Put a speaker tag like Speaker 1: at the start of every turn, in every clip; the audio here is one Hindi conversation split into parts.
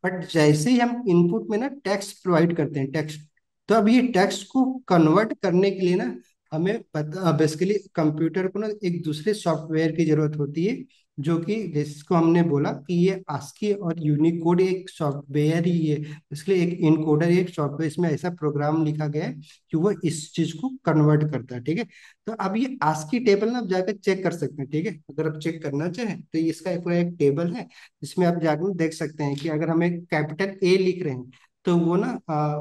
Speaker 1: बट जैसे ही हम इनपुट में ना टेक्स्ट प्रोवाइड करते हैं, टेक्स्ट, तो अब ये टेक्स्ट को कन्वर्ट करने के लिए ना हमें पता बेसिकली कंप्यूटर को ना एक दूसरे सॉफ्टवेयर की जरूरत होती है, जो कि जिसको हमने बोला कि ये आस्की और यूनिकोड एक सॉफ्टवेयर ही है। इसलिए एक इनकोडर एक सॉफ्टवेयर, इसमें ऐसा प्रोग्राम लिखा गया है कि वो इस चीज को कन्वर्ट करता है। ठीक है, तो अब ये आस्की टेबल ना आप जाकर चेक कर सकते हैं। ठीक है, अगर आप चेक करना चाहें तो ये इसका पूरा एक टेबल है, जिसमें आप जाकर देख सकते हैं कि अगर हमें कैपिटल ए लिख रहे हैं तो वो ना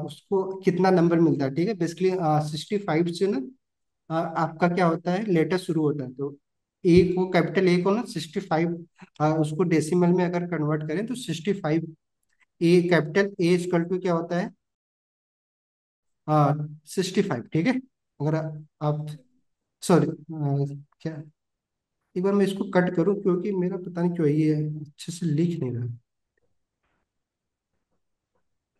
Speaker 1: उसको कितना नंबर मिलता है। ठीक है, बेसिकली 65 से ना आपका क्या होता है, लेटर शुरू होता है। तो ए को, कैपिटल ए को ना 65, उसको डेसिमल में अगर कन्वर्ट करें तो 65, ए कैपिटल ए इक्वल टू क्या होता है, 65। ठीक है, अगर आप सॉरी, क्या, एक बार मैं इसको कट करूं क्योंकि मेरा पता नहीं क्यों ये अच्छे से लिख नहीं रहा।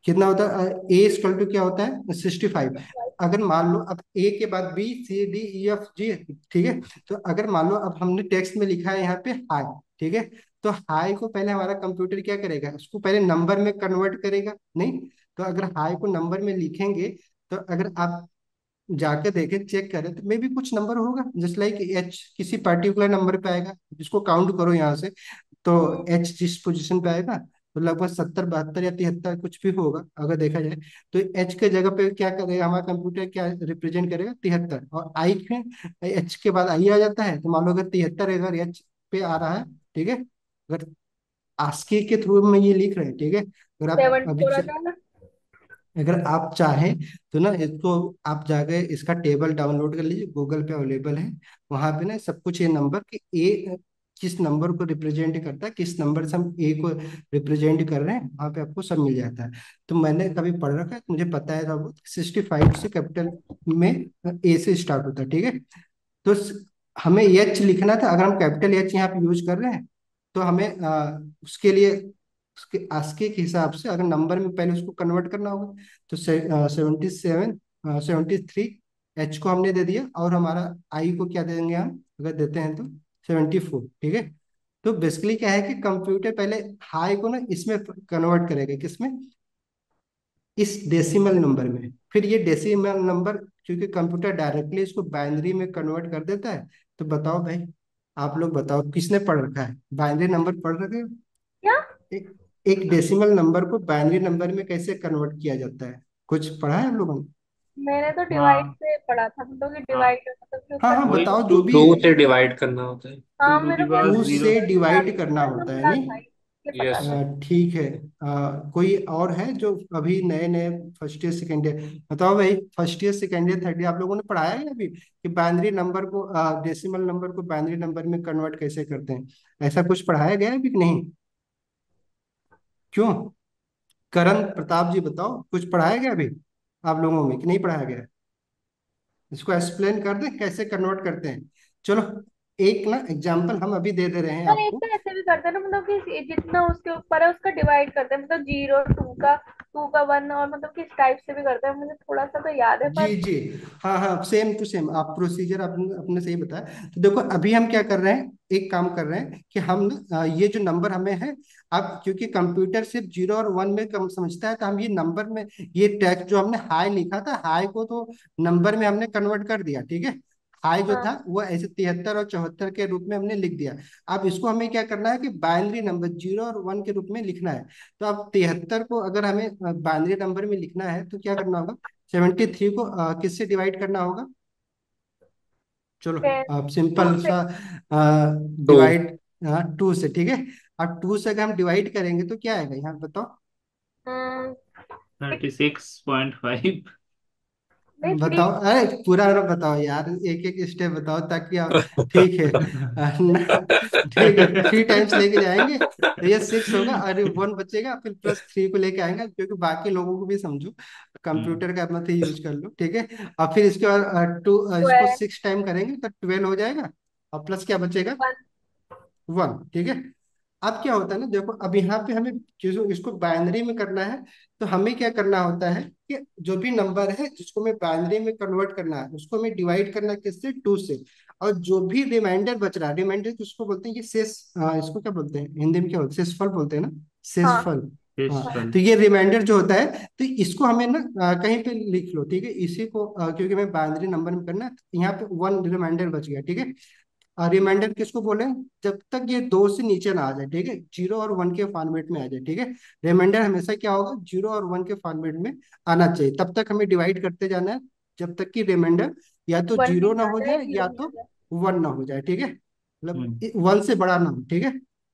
Speaker 1: कितना होता है, ए इक्वल टू क्या होता है, 65। अगर मान लो अब ए के बाद B C D E F G, ठीक है, तो अगर मान लो अब हमने टेक्स्ट में लिखा है यहाँ पे हाई, ठीक है, तो हाई को पहले हमारा कंप्यूटर क्या करेगा, उसको पहले नंबर में कन्वर्ट करेगा नहीं। तो अगर हाई को नंबर में लिखेंगे, तो अगर आप जाके देखें, चेक करें, तो मे भी कुछ नंबर होगा, जस्ट लाइक एच किसी पर्टिकुलर नंबर पे आएगा, जिसको काउंट करो यहाँ से, तो
Speaker 2: हम्म।
Speaker 1: एच जिस पोजीशन पे आएगा तो लगभग 70 72 या 73 कुछ भी होगा अगर देखा जाए। तो एच के जगह पे क्या करेगा हमारा कंप्यूटर, क्या रिप्रेजेंट करेगा, 73। और आई के, एच के बाद आई आ जाता है, तो मान लो अगर 73 अगर एच पे आ रहा है, ठीक है, अगर आस्की के थ्रू में ये लिख रहे हैं, ठीक है, अगर आप
Speaker 2: सेवन
Speaker 1: अभी
Speaker 2: फोर आ जाना।
Speaker 1: अगर आप चाहें तो ना इसको आप जाके इसका टेबल डाउनलोड कर लीजिए, गूगल पे अवेलेबल है। वहां पे ना सब कुछ ये नंबर कि ए किस नंबर को रिप्रेजेंट करता है, किस नंबर से हम ए को रिप्रेजेंट कर रहे हैं, वहां पे आपको सब मिल जाता है। तो मैंने कभी पढ़ रखा है, मुझे पता है सब, 65 से कैपिटल में ए से स्टार्ट होता है। ठीक है, तो हमें एच लिखना था, अगर हम कैपिटल एच यहाँ पे यूज कर रहे हैं, तो हमें उसके लिए उसके आस्की के हिसाब से अगर नंबर में पहले उसको कन्वर्ट करना होगा, तो 77, 73 एच को हमने दे दिया, और हमारा आई को क्या देंगे हम, अगर देते हैं तो 74। ठीक है, तो बेसिकली क्या है कि कंप्यूटर पहले हाई को ना इसमें कन्वर्ट करेगा, किसमें, इस डेसिमल नंबर में। फिर ये डेसिमल नंबर, क्योंकि कंप्यूटर डायरेक्टली इसको बाइनरी में कन्वर्ट कर देता है। तो बताओ भाई, आप लोग बताओ किसने पढ़ रखा है, बाइनरी नंबर पढ़ रखे हो?
Speaker 2: क्या?
Speaker 1: एक, एक डेसिमल नंबर को बाइनरी नंबर में कैसे कन्वर्ट किया जाता है, कुछ पढ़ा है आप लोगों ने?
Speaker 2: मैंने तो डिवाइड
Speaker 1: हाँ
Speaker 2: से पढ़ा था, मतलब कि
Speaker 3: हाँ,
Speaker 2: डिवाइड मतलब कि
Speaker 1: हाँ
Speaker 2: उसका
Speaker 1: हाँ,
Speaker 3: वही
Speaker 1: बताओ
Speaker 3: टू
Speaker 1: जो भी
Speaker 3: टू
Speaker 1: है।
Speaker 3: से डिवाइड करना होता है। टू
Speaker 2: हाँ,
Speaker 3: टू
Speaker 2: मेरे
Speaker 3: दी
Speaker 2: को
Speaker 3: पावर
Speaker 1: टू
Speaker 3: जीरो।
Speaker 1: से
Speaker 2: वही याद
Speaker 1: डिवाइड करना
Speaker 2: था,
Speaker 1: होता है
Speaker 2: याद
Speaker 1: नहीं।
Speaker 2: था, ये पता
Speaker 3: यस।
Speaker 2: था।
Speaker 1: ठीक है, कोई और है जो अभी नए नए फर्स्ट ईयर सेकेंड ईयर, बताओ भाई, first year second year third year आप लोगों ने पढ़ाया है अभी कि बाइनरी नंबर को, डेसिमल नंबर को बाइनरी नंबर में कन्वर्ट कैसे करते हैं? ऐसा कुछ पढ़ाया गया है अभी कि नहीं? क्यों, करण प्रताप जी बताओ, कुछ पढ़ाया गया अभी आप लोगों में कि नहीं पढ़ाया गया? इसको एक्सप्लेन कर दें कैसे कन्वर्ट करते हैं। चलो, एक ना एग्जाम्पल हम अभी दे दे रहे हैं
Speaker 2: पर एक
Speaker 1: आपको।
Speaker 2: तो ऐसे भी करते हैं ना, मतलब कि जितना उसके ऊपर है उसका डिवाइड करते हैं, मतलब जीरो टू का वन, और मतलब कि इस टाइप से भी करते हैं, मुझे थोड़ा सा तो याद है
Speaker 1: जी
Speaker 2: पर।
Speaker 1: जी, हाँ हाँ, सेम टू सेम आप प्रोसीजर आपने अपने सही बताया। तो देखो अभी हम क्या कर रहे हैं, एक काम कर रहे हैं कि हम ना, ये जो नंबर हमें है, अब क्योंकि कंप्यूटर सिर्फ 0 और 1 में कम समझता है, तो हम ये नंबर में, ये टेक्स्ट जो हमने हाई लिखा था, हाई को तो नंबर में हमने कन्वर्ट कर दिया। ठीक है, हाई जो था
Speaker 2: हाँ।
Speaker 1: वो ऐसे 73 और 74 के रूप में हमने लिख दिया। अब इसको हमें क्या करना है कि बाइनरी नंबर 0 और 1 के रूप में लिखना है। तो अब 73 को अगर हमें बाइनरी नंबर में लिखना है तो क्या करना होगा, 73 को किससे डिवाइड करना होगा? चलो,
Speaker 2: फिर
Speaker 1: आप
Speaker 2: टू
Speaker 1: सिंपल
Speaker 2: से।
Speaker 1: सा
Speaker 3: टू।
Speaker 1: डिवाइड, 2 से। ठीक है, अब 2 से अगर हम डिवाइड करेंगे तो क्या आएगा यहाँ बताओ?
Speaker 2: सिक्स।
Speaker 3: 36.5।
Speaker 2: नहीं, थ्री।
Speaker 1: बताओ, अरे पूरा ना बताओ यार, एक एक स्टेप बताओ ताकि आप, ठीक है, ठीक है, 3 टाइम्स लेके जाएंगे तो ये 6 होगा, और 1 बचेगा, फिर +3 को लेके आएंगे, क्योंकि बाकी लोगों को भी समझो, कंप्यूटर का मत ही यूज कर लो। ठीक है, और फिर इसके बाद टू, इसको
Speaker 2: ट्वेल्व।
Speaker 1: 6 टाइम करेंगे तो 12 हो जाएगा, और प्लस क्या बचेगा,
Speaker 2: वन।
Speaker 1: 1। ठीक है, अब क्या होता है ना, देखो अब यहाँ पे हमें चीजों इसको बाइनरी में करना है, तो हमें क्या करना होता है कि जो भी नंबर है जिसको हमें बाइनरी में कन्वर्ट करना है, उसको हमें डिवाइड करना है किससे, 2 से। और जो भी रिमाइंडर बच रहा है, रिमाइंडर किसको बोलते हैं, ये शेष, इसको क्या बोलते हैं हिंदी में, क्या बोलते हैं, शेषफल बोलते हैं ना,
Speaker 2: हाँ।
Speaker 1: शेषफल।
Speaker 3: फिक्स
Speaker 1: हाँ,
Speaker 3: कर।
Speaker 1: तो ये रिमाइंडर जो होता है, तो इसको हमें ना कहीं पे लिख लो, ठीक है, इसी को क्योंकि मैं बाइनरी नंबर में करना है, तो यहाँ पे वन रिमाइंडर बच गया, ठीक है। रिमाइंडर किसको बोले, जब तक ये दो से नीचे ना आ जाए, ठीक है, जीरो और वन के फॉर्मेट में आ जाए, ठीक है। रिमाइंडर हमेशा क्या होगा, जीरो और वन के फॉर्मेट में आना चाहिए, तब तक हमें डिवाइड करते जाना है, जब तक कि रिमाइंडर या तो
Speaker 2: वन
Speaker 1: जीरो
Speaker 2: नहीं
Speaker 1: ना
Speaker 2: आ
Speaker 1: हो
Speaker 2: जाए,
Speaker 1: जाए
Speaker 2: जीरो
Speaker 1: या
Speaker 2: नहीं आ
Speaker 1: तो
Speaker 2: जाए।
Speaker 1: वन ना हो जाए, ठीक है, मतलब
Speaker 3: हम्म।
Speaker 1: वन से बड़ा ना हो, ठीक है।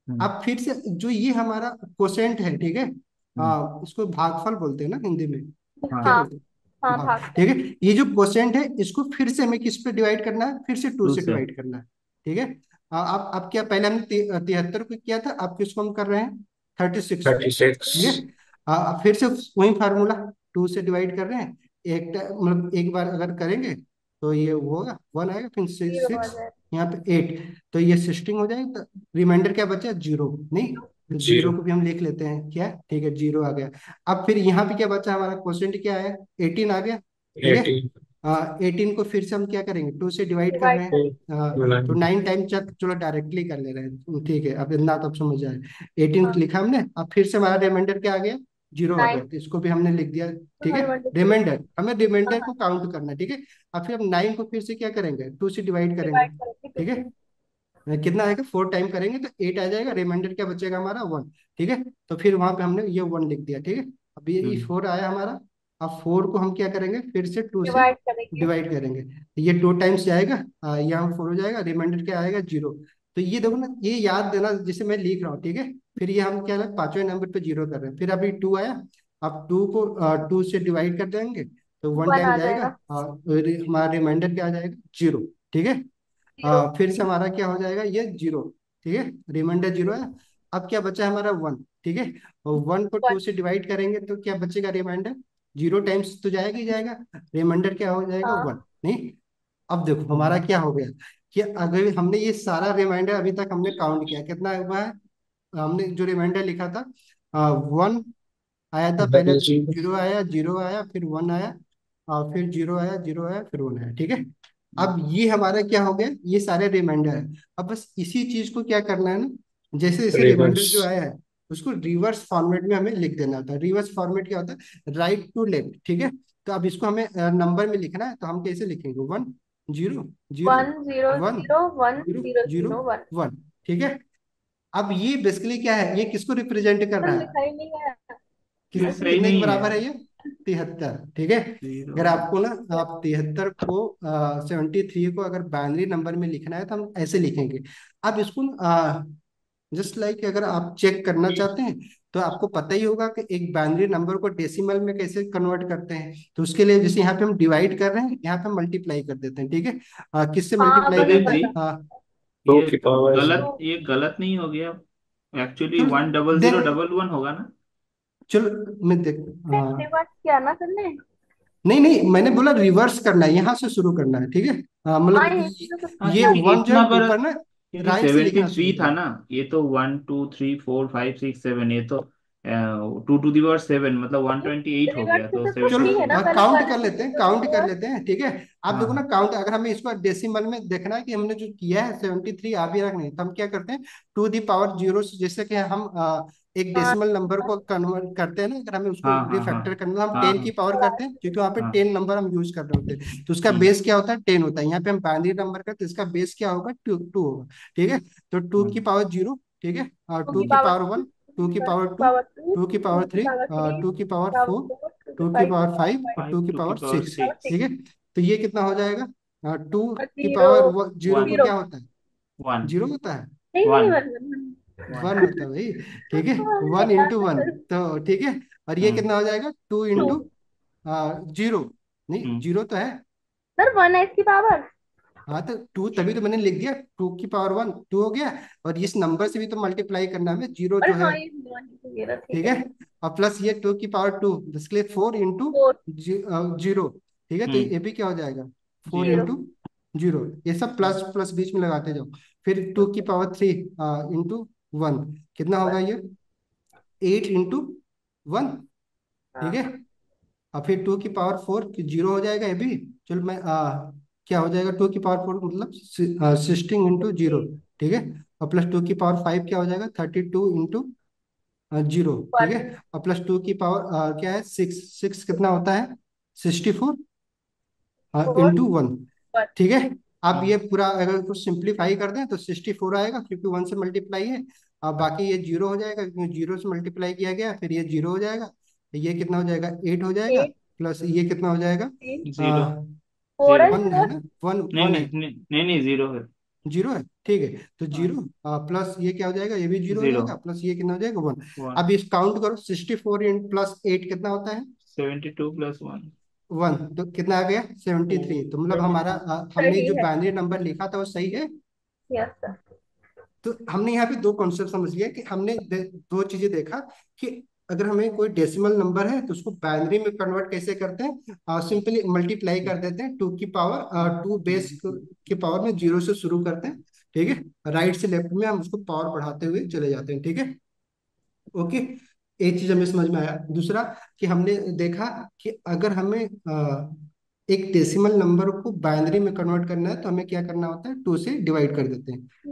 Speaker 3: हम्म।
Speaker 1: अब फिर से जो ये हमारा क्वोशेंट है, ठीक है,
Speaker 3: हम्म।
Speaker 1: इसको भागफल बोलते हैं ना हिंदी में, क्या
Speaker 3: हाँ।
Speaker 2: हाँ।
Speaker 1: बोलते हैं,
Speaker 2: हाँ,
Speaker 1: भाग,
Speaker 2: भाग
Speaker 1: ठीक
Speaker 2: सकते।
Speaker 1: है। ये जो क्वोशेंट है, इसको फिर से हमें किस पे डिवाइड करना है, फिर से टू
Speaker 3: टू
Speaker 1: से
Speaker 3: से।
Speaker 1: डिवाइड करना है, ठीक है। अब क्या, पहले हमने 73 को किया था, अब किसको हम कर रहे हैं, 36 को,
Speaker 3: 36।
Speaker 1: ठीक है। फिर से वही फार्मूला, टू से डिवाइड कर रहे हैं, मतलब एक बार अगर करेंगे तो ये वो होगा, वन आएगा, फिर
Speaker 2: जीरो आ
Speaker 1: सिक्स,
Speaker 2: जाए।
Speaker 1: यहाँ पे एट, तो ये 16 हो जाएगा, तो रिमाइंडर क्या बचा, जीरो, नहीं, तो जीरो
Speaker 3: जीरो।
Speaker 1: को भी हम लिख लेते हैं, क्या, ठीक है, जीरो आ गया। अब फिर यहाँ पे क्या बचा, हमारा क्वेश्चन क्या है, 18 आ गया, ठीक है।
Speaker 3: 18।
Speaker 1: 18 को फिर से हम क्या करेंगे, टू से डिवाइड कर
Speaker 2: डिवाइड
Speaker 1: रहे हैं,
Speaker 2: करेंगे।
Speaker 1: तो 9 टाइम, चलो डायरेक्टली कर ले रहे हैं, ठीक है, अब इतना तब समझ आए। 18
Speaker 2: हाँ,
Speaker 1: लिखा हमने, अब फिर से हमारा रिमाइंडर क्या आ गया, जीरो आ गया,
Speaker 2: 9।
Speaker 1: तो इसको भी हमने लिख दिया, ठीक है।
Speaker 2: हमारे वन जीरो।
Speaker 1: रिमाइंडर, हमें
Speaker 2: हाँ,
Speaker 1: रिमाइंडर
Speaker 2: हाँ।
Speaker 1: को काउंट करना है, ठीक है। अब फिर हम 9 को फिर से क्या करेंगे, टू से डिवाइड करेंगे,
Speaker 2: डिवाइड करेंगे टू
Speaker 1: ठीक
Speaker 2: से।
Speaker 1: है। कितना आएगा, 4 टाइम करेंगे तो 8 आ जाएगा, रिमाइंडर क्या बचेगा हमारा, वन, ठीक है। तो फिर वहां पे हमने ये वन लिख दिया, ठीक है। अब ये
Speaker 3: हम्म।
Speaker 1: 4 आया हमारा, अब 4 को हम क्या करेंगे, फिर से टू से
Speaker 2: डिवाइड करेंगे।
Speaker 1: डिवाइड करेंगे, तो ये 2 टाइम्स जाएगा, यहाँ 4 हो जाएगा, रिमाइंडर क्या आएगा, जीरो। तो ये देखो ना, ये याद देना जिसे मैं लिख रहा हूँ, ठीक है। फिर ये हम क्या है, पांचवें नंबर पे जीरो कर रहे हैं, फिर अभी 2 आया, अब 2 को 2 से डिवाइड कर देंगे, तो वन
Speaker 2: वन
Speaker 1: टाइम
Speaker 2: आ
Speaker 1: जाएगा,
Speaker 2: जाएगा।
Speaker 1: और हमारा रिमाइंडर क्या आ जाएगा, जीरो, ठीक है।
Speaker 2: जीरो।
Speaker 1: फिर से हमारा क्या हो जाएगा, ये जीरो, ठीक है, रिमाइंडर जीरो है। अब क्या बचा हमारा, वन, ठीक है, और वन को
Speaker 2: वन।
Speaker 1: 2 से डिवाइड करेंगे तो क्या बचेगा, रिमाइंडर, 0 टाइम्स तो जाएगा ही जाएगा, रिमाइंडर क्या हो जाएगा,
Speaker 2: हाँ।
Speaker 1: वन, नहीं। अब देखो
Speaker 3: हम्म।
Speaker 1: हमारा क्या हो गया, कि अगर हमने ये सारा रिमाइंडर अभी तक हमने काउंट किया, कितना हुआ है, हमने जो रिमाइंडर लिखा था, वन आया था पहले,
Speaker 3: डबल जीरो।
Speaker 1: जीरो आया, जीरो आया, फिर वन आया, और फिर जीरो आया, जीरो आया, फिर वन आया, ठीक है। अब ये हमारा क्या हो गया, ये सारे रिमाइंडर है। अब बस इसी चीज को क्या करना है ना, जैसे जैसे रिमाइंडर
Speaker 3: रिवर्स।
Speaker 1: जो आया है, उसको रिवर्स फॉर्मेट में हमें लिख देना होता है। रिवर्स फॉर्मेट क्या होता है, राइट टू लेफ्ट, ठीक है। तो अब इसको हमें नंबर में लिखना है, तो हम कैसे लिखेंगे, one, zero, zero,
Speaker 2: one zero
Speaker 1: one,
Speaker 2: zero one
Speaker 1: zero,
Speaker 2: zero
Speaker 1: zero,
Speaker 2: zero one.
Speaker 1: One, ठीक है। अब ये बेसिकली क्या है, ये किसको रिप्रेजेंट कर
Speaker 2: तो
Speaker 1: रहा है,
Speaker 2: लिखा ही नहीं है।
Speaker 1: किस,
Speaker 3: ये सही
Speaker 1: कितने के
Speaker 3: नहीं है।
Speaker 1: बराबर है ये, 73, ठीक है।
Speaker 3: जीरो।
Speaker 1: अगर आपको ना, आप 73 को 73 को अगर बाइनरी नंबर में लिखना है, तो हम ऐसे लिखेंगे। अब इसको जस्ट लाइक अगर आप चेक करना चाहते हैं, तो आपको पता ही होगा कि एक बाइनरी नंबर को डेसिमल में कैसे कन्वर्ट करते हैं, तो उसके लिए जैसे यहाँ पे हम डिवाइड कर रहे हैं, यहाँ पे मल्टीप्लाई कर देते हैं, ठीक है। किससे
Speaker 2: हाँ,
Speaker 1: मल्टीप्लाई
Speaker 2: मुझे
Speaker 3: प्रदीप
Speaker 1: करता
Speaker 3: जी,
Speaker 1: है,
Speaker 2: पता।
Speaker 3: दो
Speaker 1: तो
Speaker 3: की पावर
Speaker 2: तो
Speaker 3: गलत, ये गलत नहीं हो गया। एक्चुअली
Speaker 1: चलो
Speaker 3: 100
Speaker 1: देख,
Speaker 3: डबल वन होगा ना।
Speaker 1: चलो मैं देख, हाँ,
Speaker 2: रिवर्स किया ना तुमने।
Speaker 1: नहीं नहीं, मैंने बोला रिवर्स करना है, यहाँ से शुरू करना है, ठीक है।
Speaker 2: हाँ,
Speaker 1: मतलब
Speaker 2: ये तो कुछ
Speaker 3: हाँ,
Speaker 1: ये
Speaker 2: किया।
Speaker 3: क्योंकि
Speaker 1: वन जो है
Speaker 3: इतना बड़ा,
Speaker 1: ऊपर ना,
Speaker 3: क्योंकि
Speaker 1: राइट से लिखना
Speaker 3: 73
Speaker 1: शुरू
Speaker 3: था
Speaker 1: करो।
Speaker 3: ना। ये तो 1 2 3 4 5 6 7, ये तो 2 टू दी पावर 7, मतलब 128 हो
Speaker 2: रिवर्स
Speaker 3: गया,
Speaker 2: से
Speaker 3: तो
Speaker 2: तो
Speaker 1: चलो
Speaker 2: ठीक है
Speaker 3: 73।
Speaker 2: ना, पहले
Speaker 1: काउंट
Speaker 2: वन
Speaker 1: कर लेते हैं,
Speaker 2: जीरो
Speaker 1: काउंट
Speaker 2: जीरो
Speaker 1: कर
Speaker 2: वन।
Speaker 1: लेते हैं, ठीक है। आप
Speaker 3: हाँ
Speaker 1: देखो ना,
Speaker 3: हाँ
Speaker 1: काउंट अगर हमें इसको डेसिमल में देखना है कि हमने जो किया है 73 आ भी रखना है, तो हम क्या करते हैं, टू दी पावर जीरो, जैसे कि हम एक
Speaker 2: हाँ,
Speaker 1: डेसिमल नंबर को कन्वर्ट करते हैं ना, अगर हमें उसको
Speaker 3: हाँ हाँ हाँ
Speaker 1: रिफैक्टर करना है, तो हम
Speaker 3: हाँ
Speaker 1: 10 की
Speaker 3: हाँ
Speaker 1: पावर करते हैं, क्योंकि वहाँ पे
Speaker 3: हाँ।
Speaker 1: 10 नंबर हम यूज कर रहे होते हैं, तो उसका
Speaker 3: हम्म।
Speaker 1: बेस क्या होता है, 10 होता है। यहाँ पे हम बाइनरी नंबर करते हैं, इसका बेस क्या होगा, टू, टू होगा, ठीक है। तो टू की
Speaker 3: हम्म।
Speaker 1: पावर जीरो, ठीक है, और
Speaker 2: टू
Speaker 1: टू
Speaker 2: की
Speaker 1: की
Speaker 2: power
Speaker 1: power
Speaker 2: two,
Speaker 1: one,
Speaker 2: two
Speaker 1: two की
Speaker 2: की
Speaker 1: power two,
Speaker 2: power two,
Speaker 1: two की
Speaker 2: टू
Speaker 1: पावर
Speaker 2: की
Speaker 1: थ्री,
Speaker 2: पावर थ्री,
Speaker 1: टू की power
Speaker 2: power
Speaker 1: four,
Speaker 2: four, two की
Speaker 1: टू की
Speaker 2: फाइव,
Speaker 1: पावर फाइव, और
Speaker 2: फाइव,
Speaker 1: टू की
Speaker 3: टू की
Speaker 1: power
Speaker 3: power
Speaker 1: six,
Speaker 2: power
Speaker 3: six.
Speaker 1: ठीक
Speaker 2: सिक्स।
Speaker 1: है। तो ये कितना हो जाएगा, टू
Speaker 2: और
Speaker 1: की
Speaker 2: जीरो।
Speaker 1: पावर जीरो को
Speaker 3: वन।
Speaker 2: जीरो।
Speaker 1: क्या होता है,
Speaker 3: वन।
Speaker 1: जीरो होता है,
Speaker 2: नहीं नहीं,
Speaker 3: one.
Speaker 2: One one.
Speaker 3: One.
Speaker 1: One होता है भाई, ठीक है,
Speaker 2: हाँ,
Speaker 1: वन
Speaker 2: याद
Speaker 1: इंटू
Speaker 2: है
Speaker 1: वन,
Speaker 2: सर।
Speaker 1: तो ठीक है। और ये
Speaker 3: हम्म।
Speaker 1: कितना हो जाएगा, टू
Speaker 2: टू।
Speaker 1: इंटू जीरो, नहीं
Speaker 3: हम्म।
Speaker 1: जीरो तो है,
Speaker 2: सर, वन है इसकी पावर।
Speaker 1: हाँ तो टू, तभी तो मैंने लिख दिया, टू की पावर वन, टू हो गया, और इस नंबर से भी तो मल्टीप्लाई करना है हमें, जीरो
Speaker 2: अरे
Speaker 1: जो है,
Speaker 2: हाँ, ये वन ही था, ठीक
Speaker 1: ठीक
Speaker 2: है।
Speaker 1: है। और प्लस ये टू की पावर टू, जिसके लिए फोर इंटू
Speaker 2: फोर।
Speaker 1: जीरो, ठीक है, तो
Speaker 3: हम्म।
Speaker 1: ये भी क्या हो जाएगा, four
Speaker 3: zero.
Speaker 2: Zero.
Speaker 1: Into zero, ये सब प्लस प्लस बीच में लगाते जाओ। फिर टू की पावर थ्री इंटू वन, कितना होगा
Speaker 2: वन।
Speaker 1: ये, 8 इंटू 1, ठीक है।
Speaker 2: हाँ।
Speaker 1: और फिर टू की पावर फोर, जीरो हो जाएगा ये भी, चलो मैं क्या हो जाएगा, टू की पावर फोर मतलब 16 इंटू जीरो,
Speaker 2: फिफ्टी।
Speaker 1: ठीक है। और प्लस टू की पावर फाइव क्या हो जाएगा, 32 इंटू जीरो, ठीक है।
Speaker 2: 1।
Speaker 1: और प्लस टू की पावर क्या है, सिक्स। सिक्स कितना होता है, 64
Speaker 2: फोर
Speaker 1: इंटू वन,
Speaker 2: 1।
Speaker 1: ठीक है। अब ये पूरा अगर कुछ सिंप्लीफाई कर दें तो 64 आएगा, क्योंकि वन से मल्टीप्लाई है। अब बाकी ये जीरो हो जाएगा, क्योंकि जीरो से मल्टीप्लाई किया गया, फिर ये जीरो हो जाएगा। ये कितना हो जाएगा, 8 हो जाएगा।
Speaker 2: 8।
Speaker 1: प्लस ये कितना हो जाएगा,
Speaker 3: 0।
Speaker 2: 4
Speaker 3: 0।
Speaker 2: एंड
Speaker 1: वन है
Speaker 2: 4।
Speaker 1: ना, वन
Speaker 3: नहीं
Speaker 1: वन
Speaker 3: नहीं
Speaker 1: है।
Speaker 3: नहीं नहीं नहीं, 0 है।
Speaker 1: जीरो है, ठीक है। तो
Speaker 3: हाँ।
Speaker 1: जीरो प्लस ये क्या हो जाएगा, ये भी जीरो हो
Speaker 3: 0।
Speaker 1: जाएगा, प्लस ये कितना हो जाएगा, वन।
Speaker 3: 1।
Speaker 1: अब इस काउंट करो, 64 इन प्लस 8 कितना होता है,
Speaker 3: 72 प्लस 1।
Speaker 1: वन। तो कितना आ गया, 73। तो मतलब हमारा हमने
Speaker 2: सही
Speaker 1: जो
Speaker 2: है।
Speaker 1: बाइनरी नंबर लिखा था वो सही है।
Speaker 2: Yes sir.
Speaker 1: तो हमने यहाँ पे दो कॉन्सेप्ट समझ लिया, कि हमने दो चीजें देखा, कि अगर हमें कोई डेसिमल नंबर है तो उसको बाइनरी में कन्वर्ट कैसे करते हैं, सिंपली मल्टीप्लाई कर देते हैं, टू की पावर टू बेस की पावर में जीरो से शुरू करते हैं, ठीक है। राइट से लेफ्ट में हम उसको पावर बढ़ाते हुए चले जाते हैं, ठीक है। ओके, एक चीज हमें समझ में आया। दूसरा, कि हमने देखा कि अगर हमें एक डेसिमल नंबर को बाइनरी में कन्वर्ट करना है तो हमें क्या करना होता है, टू से डिवाइड कर देते हैं।